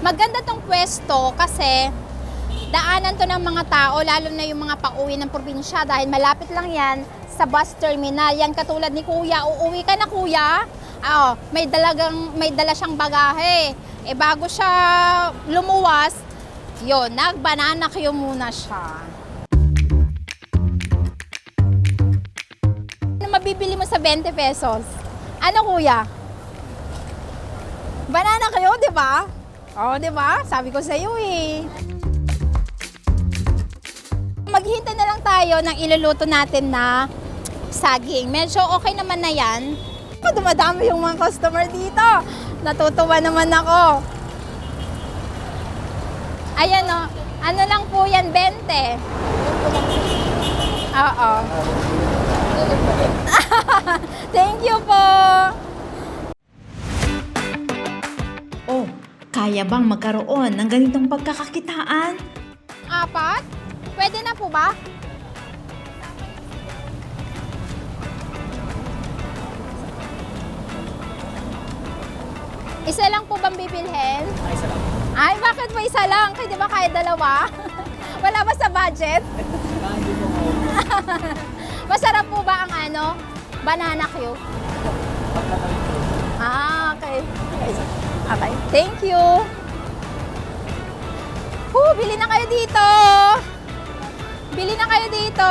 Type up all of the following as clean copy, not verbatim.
Maganda tong pwesto kasi daanan to ng mga tao, lalo na yung mga pauwi ng probinsya dahil malapit lang yan sa bus terminal. Yan katulad ni Kuya, uuwi ka na Kuya? May dala siyang bagahe. Bago siya lumuwas, yun, nag-banana queue muna siya. Ano mabibili mo sa 20 pesos? Ano Kuya? Banana queue, di ba? Di ba? Sabi ko sa iyo eh. Maghintay na lang tayo ng iluluto natin na saging. Medyo okay naman na yan. Dumadami yung mga customer dito. Natutuwa naman ako. Ayan o. Ano lang po yan, 20. Oo. Thank you po. Oh, kaya bang magkaroon ng ganitong pagkakakitaan? 4? Pwede na po ba? Isa lang po bang bibilhin? Isa lang. Ay, bakit po isa lang? Kaya di ba kaya dalawa? Wala ba sa budget? Masarap po ba ang banana queue? Okay. Okay, thank you. Bili na kayo dito. Bili na kayo dito.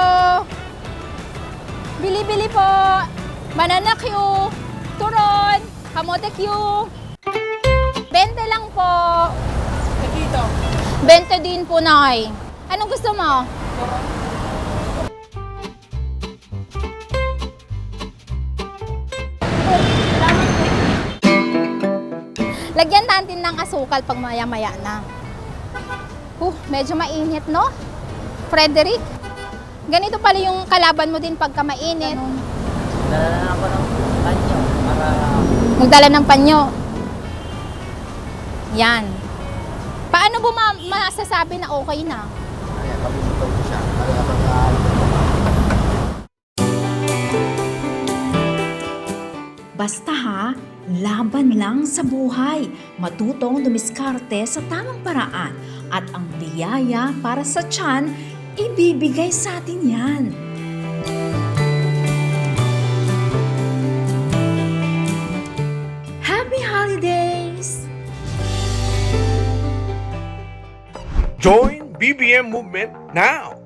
Bili-bili po. Banana queue, turon, kamote queue. 20 lang po. Dito. 20 din po, Nay. Anong gusto mo? Lagyan natin ng asukal pag maya-maya na. Medyo mainit, no? Frederick, ganito pala yung kalaban mo din pagka mainit. Dala na ako ng panyo para Magdala ng panyo. Yan. Paano mo masasabi na okay na? kaya kabibitaw ko siya. Kaya Basta ha, laban lang sa buhay. Matutong dumiskarte sa tamang paraan at ang biyaya para sa tiyan, ibibigay sa atin yan. Happy Holidays! Join BBM Movement now!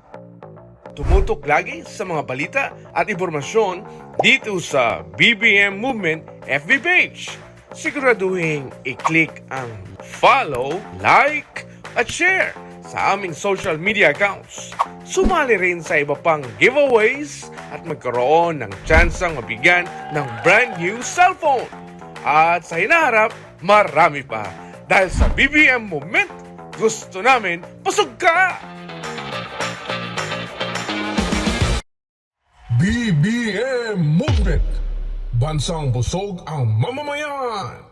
Tumutok lagi sa mga balita at impormasyon dito sa BBM Movement FB page. Siguraduhin i-click ang follow, like, at share sa aming social media accounts. Sumali rin sa iba pang giveaways at magkaroon ng tsansang mabigyan ng brand new cellphone. At sa hinaharap, marami pa. Dahil sa BBM Movement, gusto namin pasog ka! BBM Movement. Bansang busog ang mamamayan.